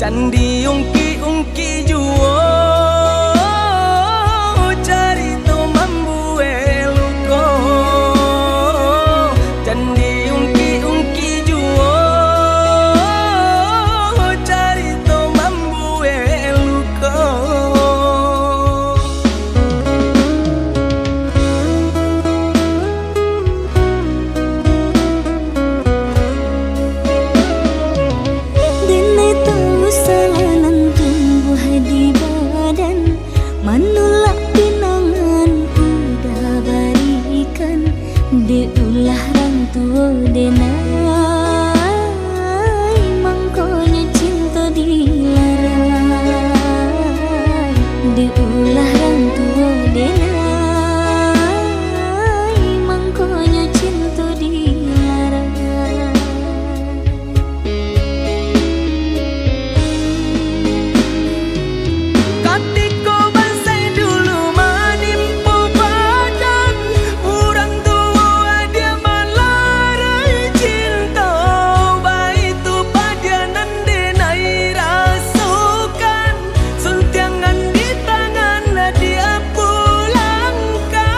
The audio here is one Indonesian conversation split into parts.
candi ungki-ungki juwo carito mambue luko candi ungki-ungki juwo carito mambue luko Dene tahu salanan tumbuh di badan manulak pinangan udah barikan de ulah rantua denai mangkonya cinta dilarai de ulah rantua denai mangkonya cinta dilarai. Katiko bansai dulu manimpo badan urang tua dia malarai cinta baitu padianan denai rasukan suntiangan di tangan dia pulangkan.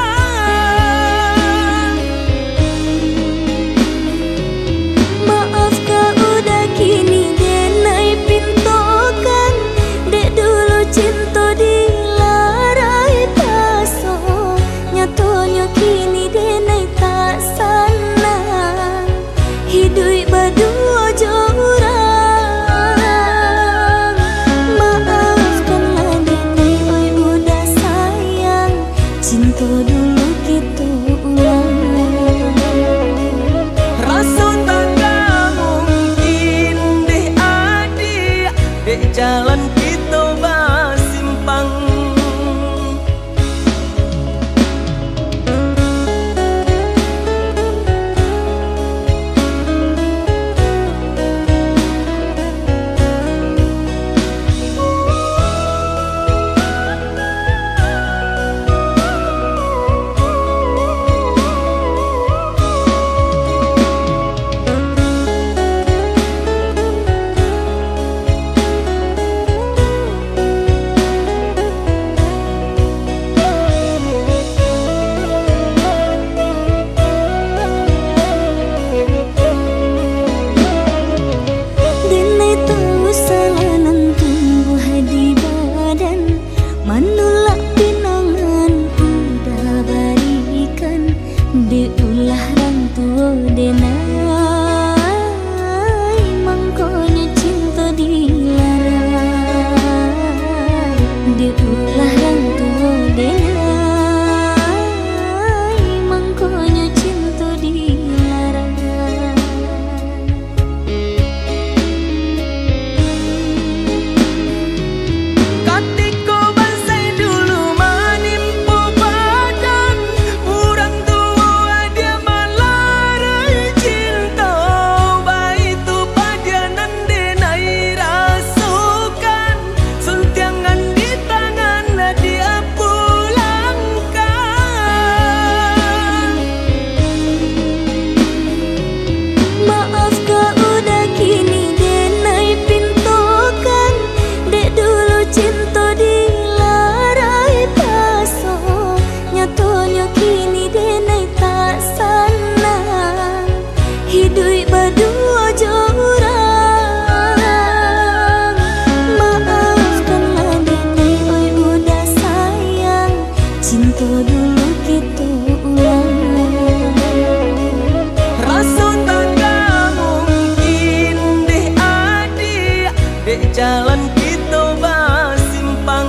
Maaf kau udah kini denai pintokan dek dulu cinta dilarai paso nyatonya kini denai tak sana hidup berdua jorang. Maafkanlah denai oi udah sayang cinta dulu kita ulang. Rasa tak mungkin deh adik dek jalan kita basimpang. Denai tahu salanan tumbuh di badan manulak pinangan udah barikan de ulah rantua denai mangkonya cinta dilarai de ulah rantua denai mangkonya cinta dilarai. Katiko bansai dulu manimpo badan urang tua dia malarai cinta baitu padianan denai rasukan suntiangan di tangan dia pulangkan. Maaf kau udah kini denai pintokan dek dulu cinta dilarai paso nyatonya kini denai tak sana hidup berdua jorang. Maafkanlah denai oi udah sayang cinta dulu kita ulang. Rasa tak mungkin deh adik dek jalan kita basimpang.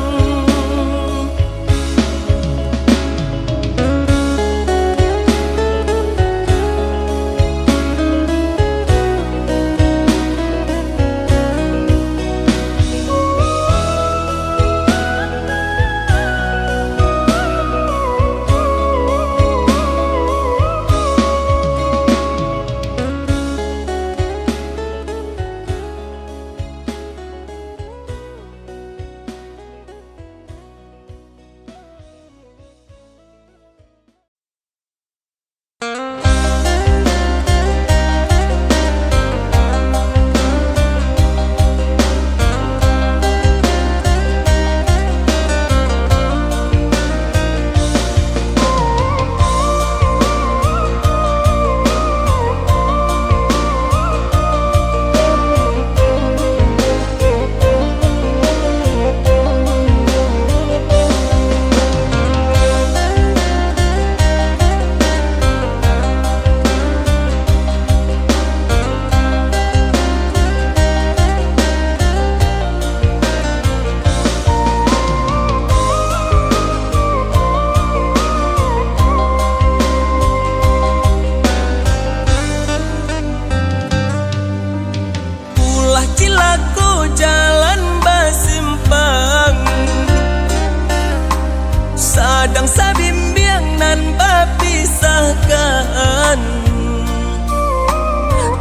cilaku jalan basimpang, sadang sabimbiang nan bapisahkan.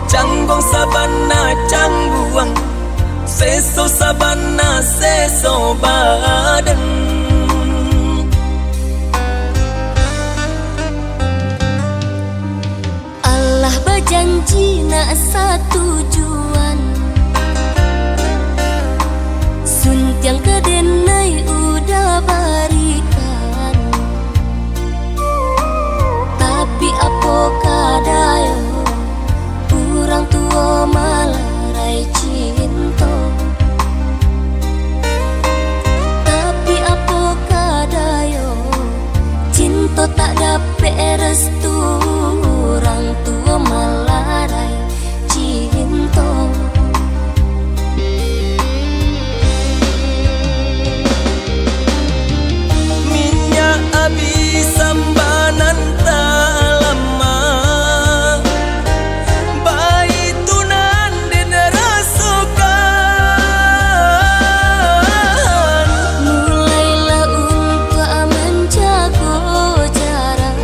Canggong sabana cangguang, seso sabana seso badan. Allah berjanji nak satu tujuan, suntiang kedenai udah barikan. Tapi apakah daya orang tua malarai cinta. Tapi apakah daya cinta tak dapat restu, orang tua malarai cinta. Minyak abi sambanan tak lama, bayi tunan den rasukan. Mulailah untuk menjaga jarak,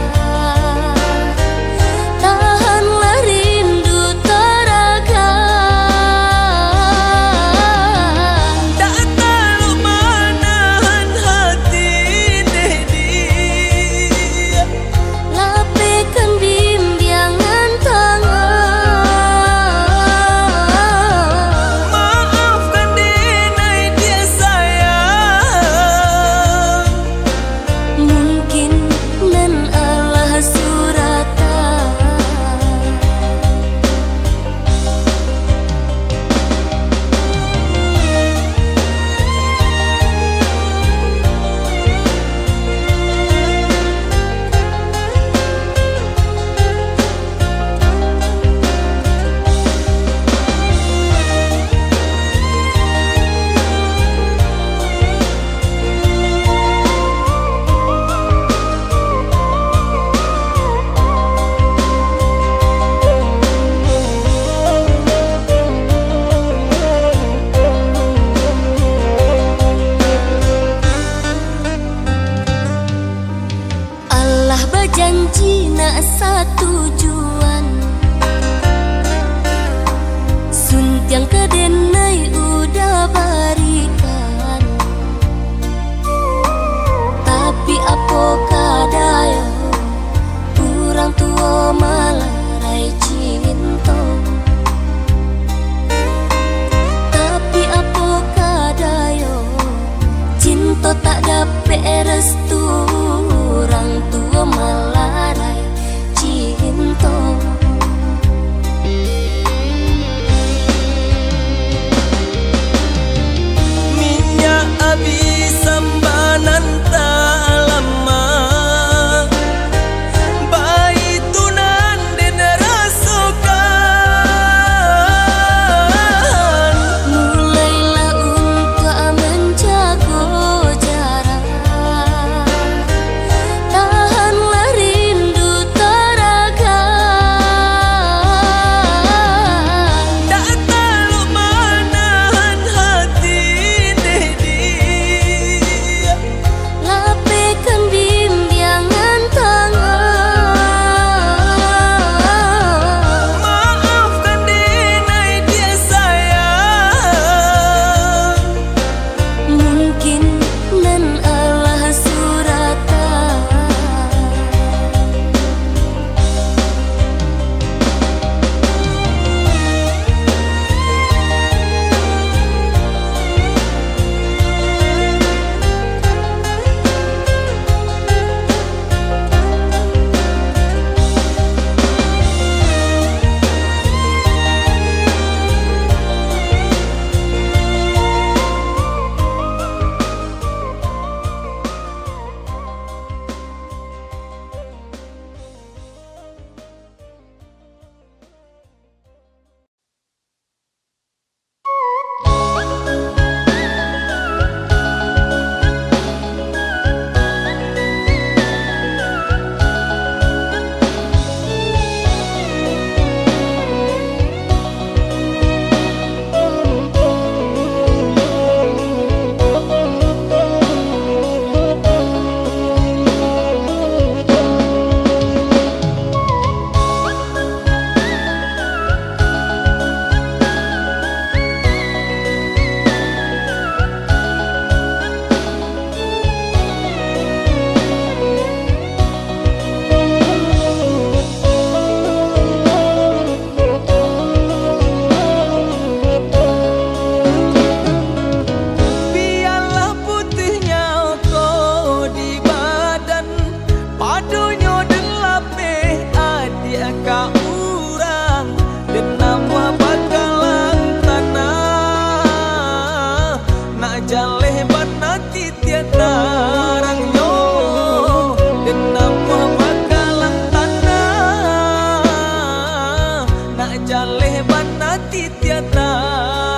mana tiada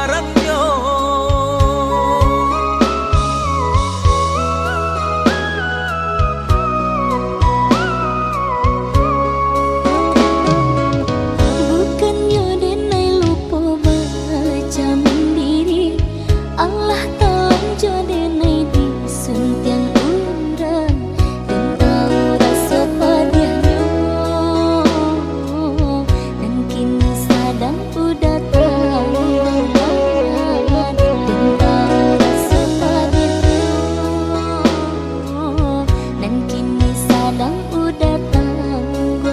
ranyo. Bukannya denai lupa baca mandiri, Allah tolong jo denai disuntiang urang dan tahu rasa padanya. Dan kini sadang udah tahu dan tahu rasa padanya. Dan kini sadang udah tahu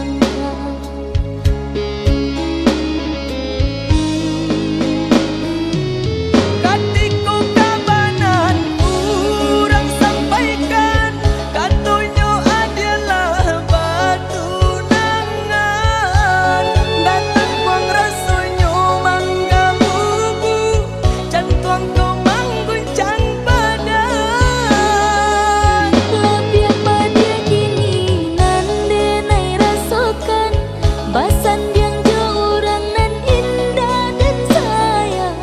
Katiko kabanan urang sampaikan, katunyo adalah batu nangan. Datang buang rasunyo mangga bubu, cantuang kau mangguncang badan. Lebih pada kini nan denai rasakan, basan yang jauh orang nan indah dan sayang.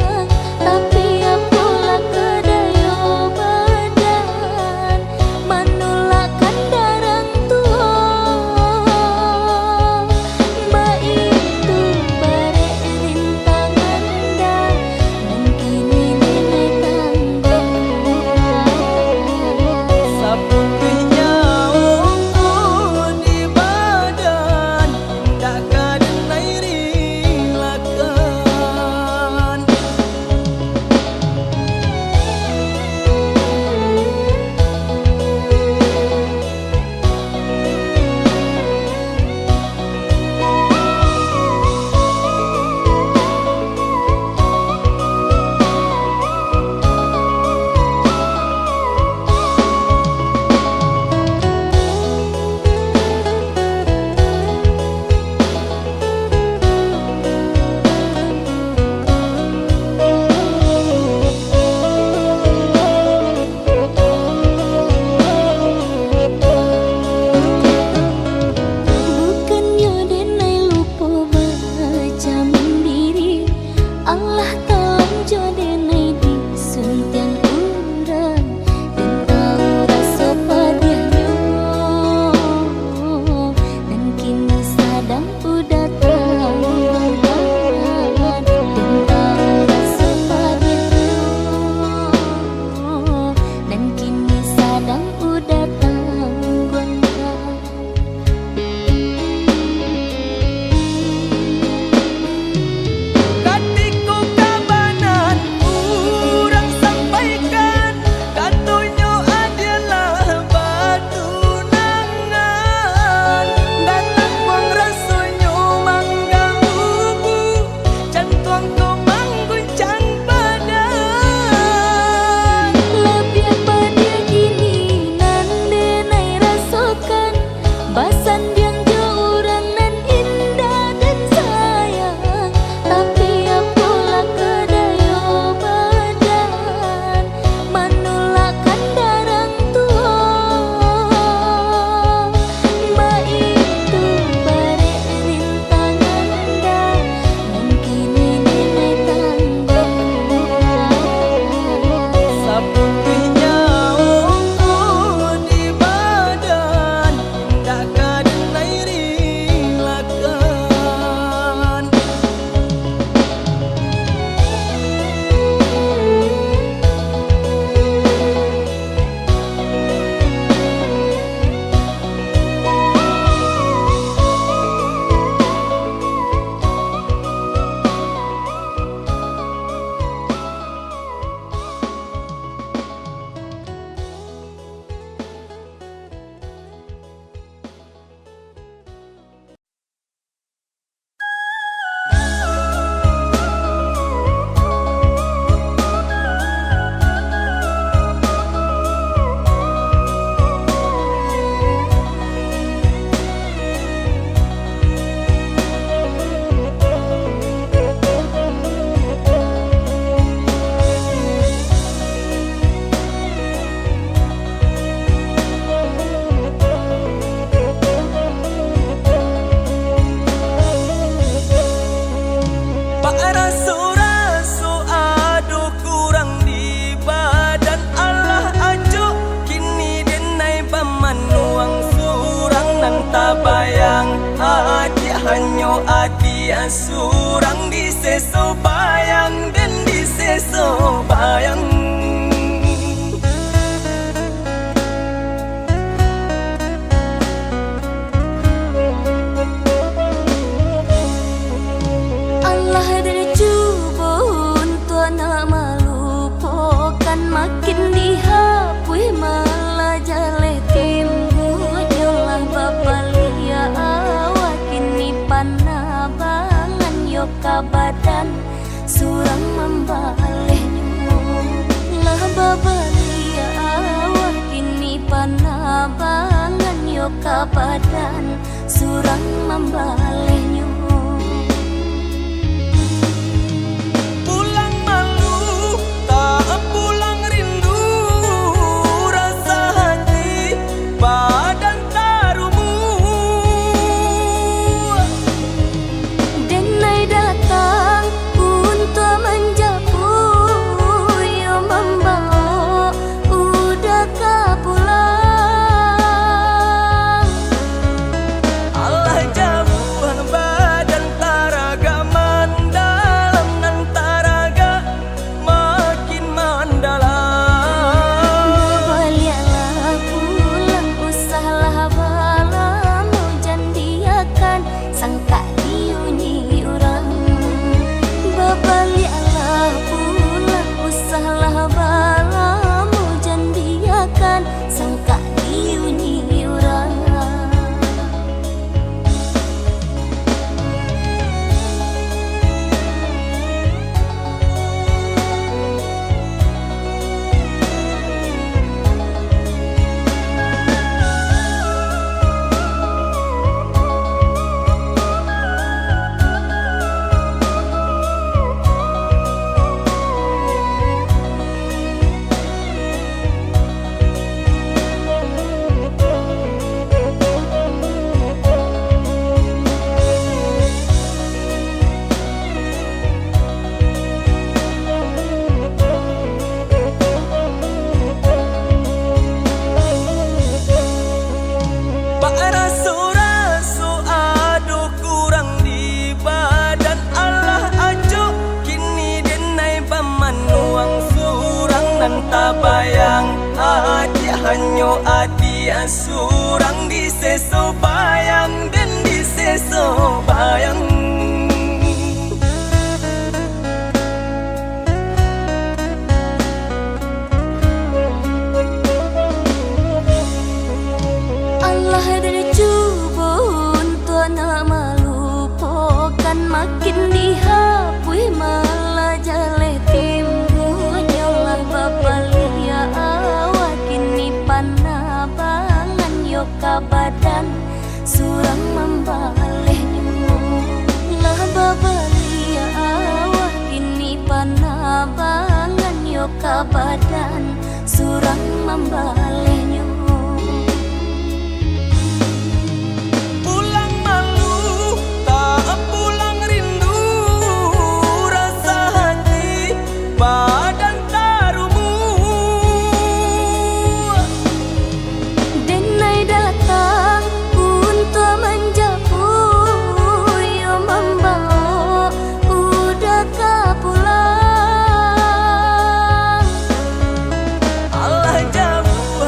Tapi apalah kedaya badan, menolakkan darang tua. Mbak itu barek rintangan dah, dan kini denai tangga. Saputihnya ungu di badan, indah kadenai rilakan. Bukannya denai lupa baca mandiri, Allah tolong jo denai disuntiang urang dan tahu rasa padanya. Dan kini sadang udah tahu dan tahu rasa padanya. Dan kini sadang udah tahu. Katiko kabanan rasu-rasu aduh kurang di badan Allah ajo kini denai bamanuang surang nan tabayang hati hanyo adi surang di seso bayang dan di seso bayang. Makin dihapui malah jale timbul jolah babalia awak kini panabangan yoka badan surang membaleh lah babalia awak kini panabangan yoka badan surang membaleh. Tabayang hati hanyo adi surang di seso bayang dan di seso bayang. Allah dari cubun tuana malupokan makin dihapui malah jale timbul jolah babalia awak kini panabangan yoka badan surang membaleh lah babalia awak kini panabangan yoka badan surang membaleh. Allah jauh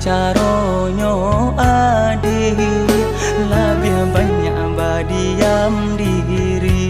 caronyo adi lebih banyak berdiam diri.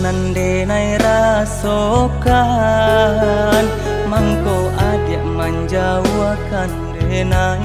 Nande nai rasokan mangko adik menjauhkan denai.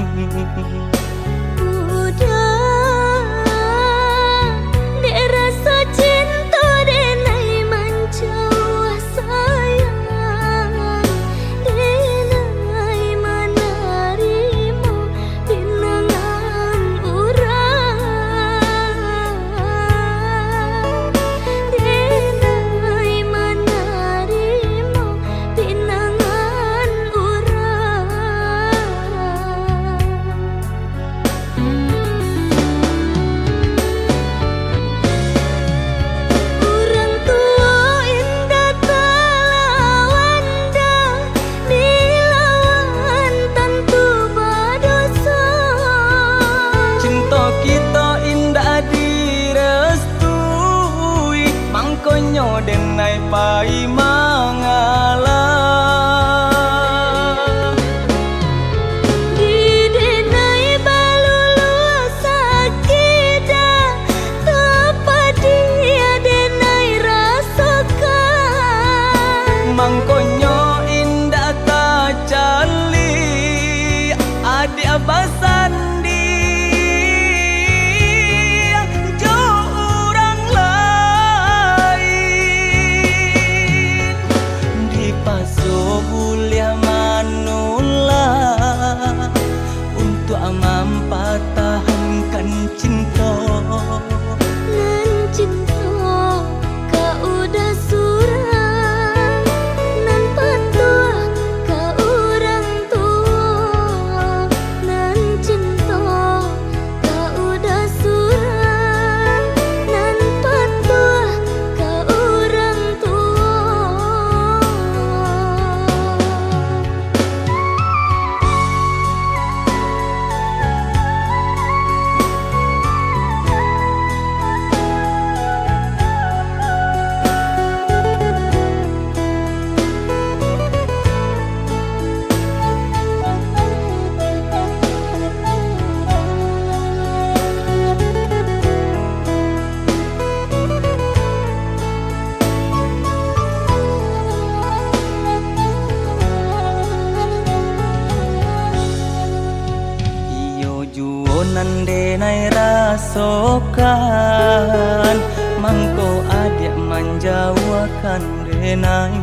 Mangkonyo denai pai mangalah di denai balulu sakida tepat dia denai rasakan. Mangkonyo indah tak cali adik abasan tahankan cinta. Nan cinta kau udah surang, nan patuh kau orang tua. Nan cinta kau udah surang, nan patuh kau orang tua. Nande nai rasokan mangko adik menjauhkan denai.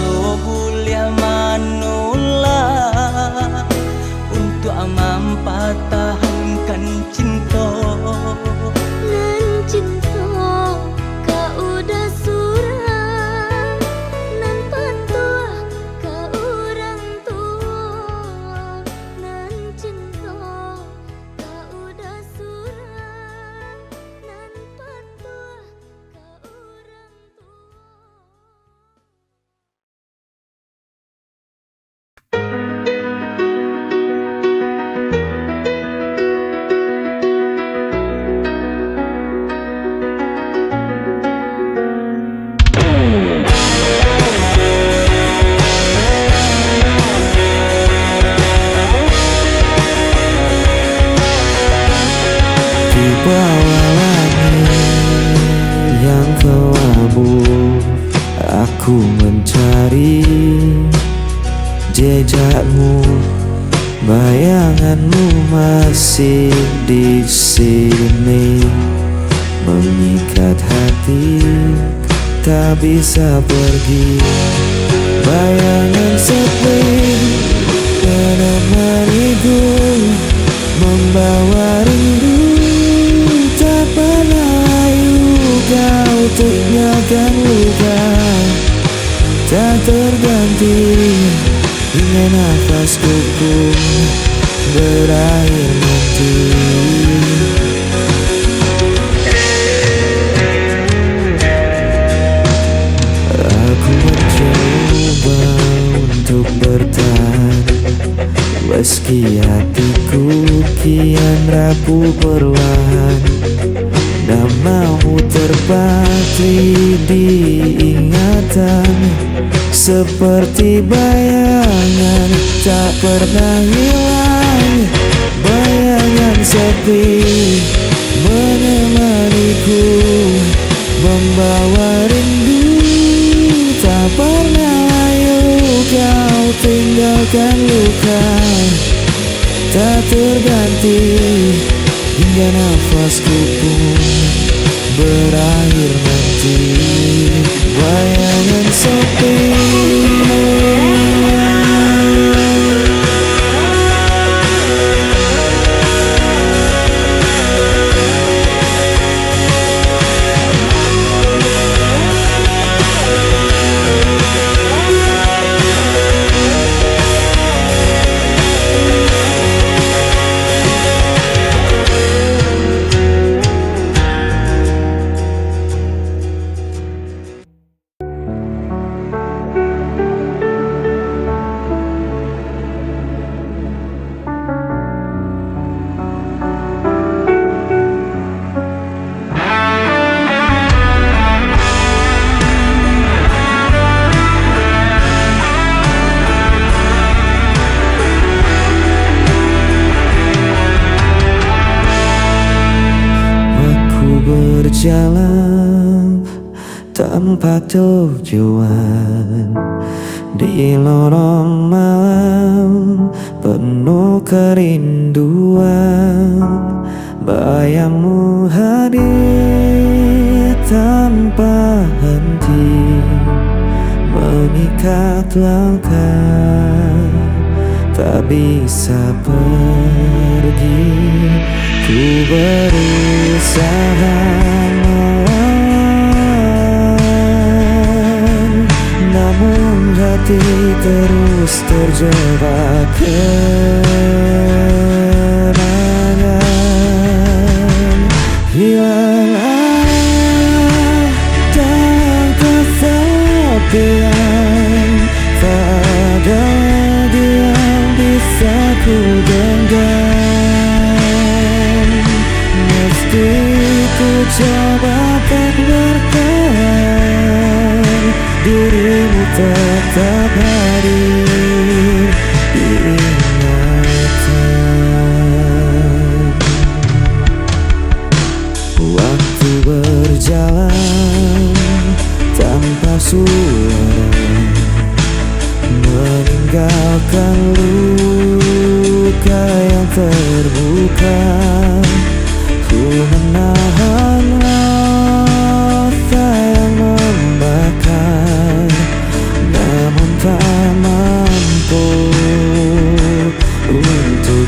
Sobulia manula untuk mempatahankan cinta. Nan cinta ka udah surang, nan patua ka urang tua. Nan cinta ka udah surang, nan patua ka urang tua. Di bawah langit yang kelabu, aku mencari jejakmu. Bayanganmu masih di sini, mengikat hati, tak bisa pergi. Bayangan sepi menemaniku, membawa rindu. Tak pernah layu kau tinggalkan luka, tak terganti hingga nafasku pun berakhir nanti. Aku mencoba untuk bertahan, meski hatiku kian rapuh perlahan. Namamu terpatri di ingatan, seperti bayangan tak pernah hilang. Bayangan sepi menemaniku, membawa rindu. Tak pernah layu kau tinggalkan luka, tak terganti hingga nafasku pun berakhir nanti. Bayangan sepi. Berjalan tanpa tujuan di lorong malam penuh kerinduan. Bayangmu hadir tanpa henti, mengikat langkah, tak bisa pergi. Ku berusaha melawan, namun hati terus terjebak kenangan. Hilang arah dan kesepian, tak ada lagi yang bisa ku genggam. Mesti ku coba tak bertahan, dirimu tetap hadir di ingatan. Waktu berjalan tanpa suara, meninggalkan luka yang terbuka. Ku menahan rasa yang membakar, namun tak mampu untuk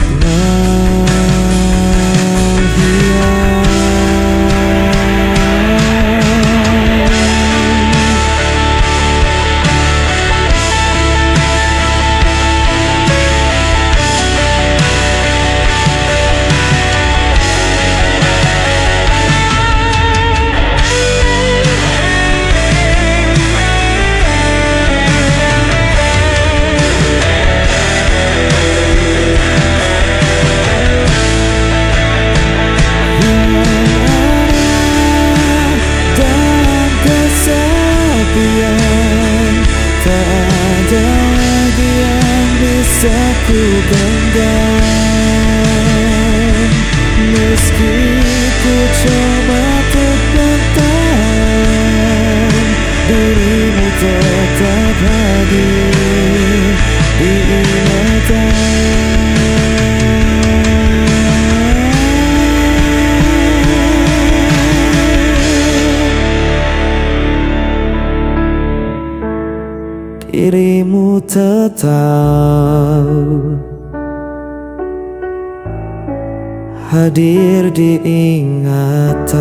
ku genggam. Meski ku coba untuk bertahan, dirimu tetap hadir di ingatan. Dirimu tetap hadir di ingatan.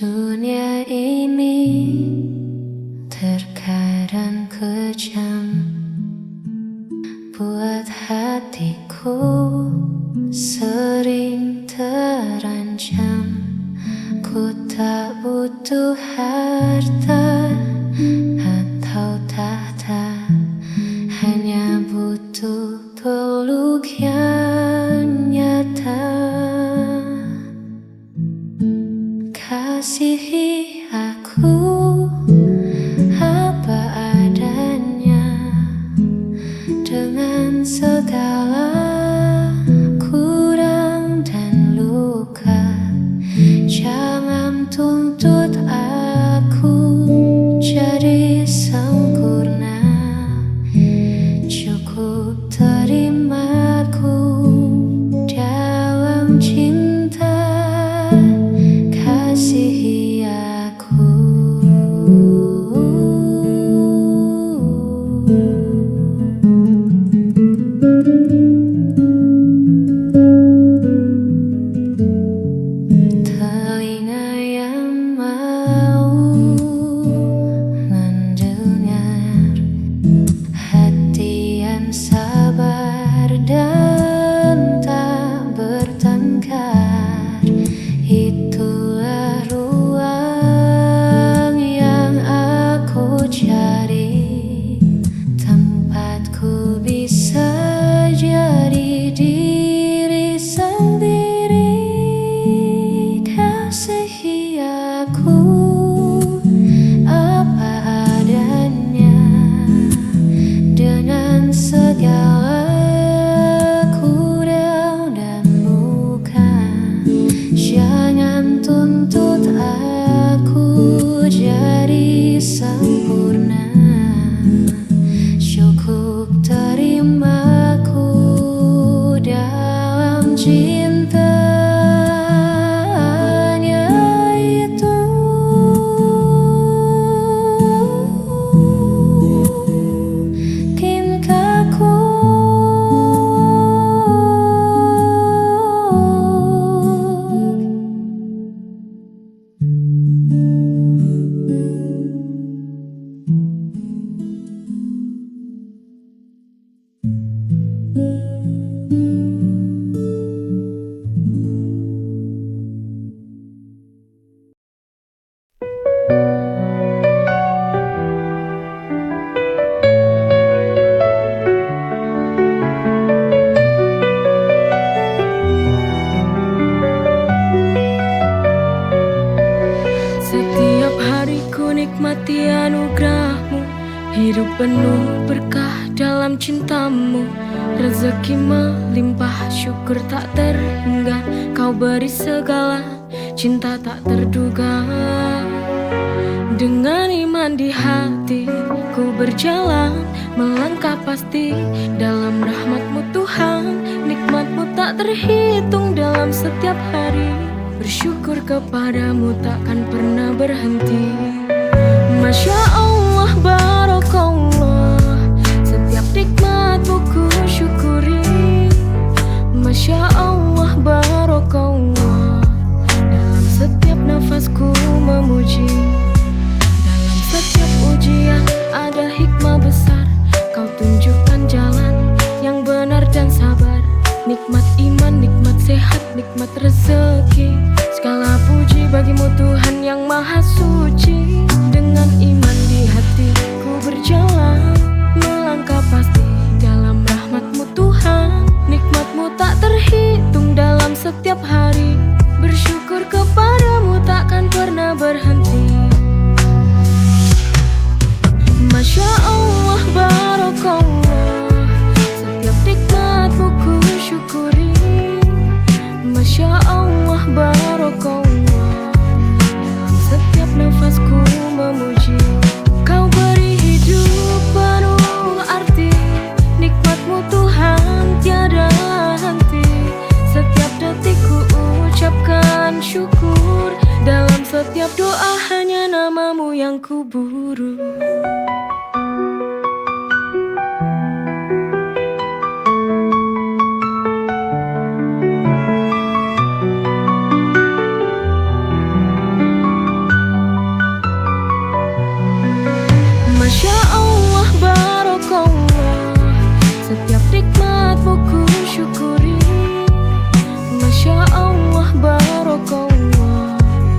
Dunia ini terkadang kejam, buat hatiku sering terancam. Ku tak butuh harta atau tahta, hanya butuh peluk yang nyata. Kasihi aku apa adanya, dengan segala kurang dan luka. Jangan tuntut aku jadi sempurna, cukup terimaku dalam cinta. Kasihi aku. Telinga yang mau mendengar, hati yang sabar dan tak bertengkar. Itulah ruang yang aku cari, tempatku bisa jadi diri sendiri. Kasihi aku apa adanya, dengan segala kurang dan luka. Jangan tuntut aku jadi sempurna, cukup terimaku dalam cinta. Hanya itu. Cintaku. Setiap hari ku nikmati anugerahmu, hidup penuh berkah dalam cintamu. Rezeki melimpah, syukur tak terhingga. Kau beri segala cinta tak terduga. Dengan iman di hati ku berjalan, melangkah pasti dalam rahmat-Mu Tuhan. Nikmat-Mu tak terhitung dalam setiap hari. Bersyukur kepadamu takkan pernah berhenti. Masya Allah, Barakallah, setiap nikmat-Mu ku syukuri. Masya Allah, Barakallah, dalam setiap nafasku memuji. Dalam setiap ujian ada hikmah besar. Kau tunjukkan jalan yang benar dan sabar. Nikmat iman, nikmat sehat, nikmat rezeki. Segala puji bagimu Tuhan yang maha suci. Dengan iman di hati ku berjalan, melangkah pasti dalam rahmat-Mu Tuhan. Nikmat-Mu tak terhitung dalam setiap hari. Bersyukur kepadamu takkan pernah berhenti. Masya Allah, Barakallah, setiap nikmat-Mu ku syukuri. Masya Allah, Barakallah, dalam setiap nafasku memuji. Kau beri hidup penuh arti. Nikmat-Mu Tuhan tiada henti. Setiap detik ku ucapkan syukur. Dalam setiap doa hanya nama-Mu yang ku buru. Masya Allah, Barakallah, setiap nikmat-Mu ku syukuri. Masya Allah, Barakallah,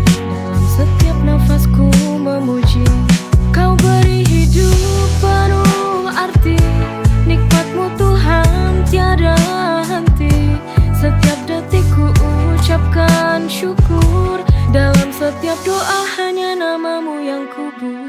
dalam setiap nafasku memuji. Kau beri hidup penuh arti. Nikmat-Mu Tuhan tiada henti. Setiap detik ku ucapkan syukur. Dalam setiap doa hanya nama-Mu yang ku buru.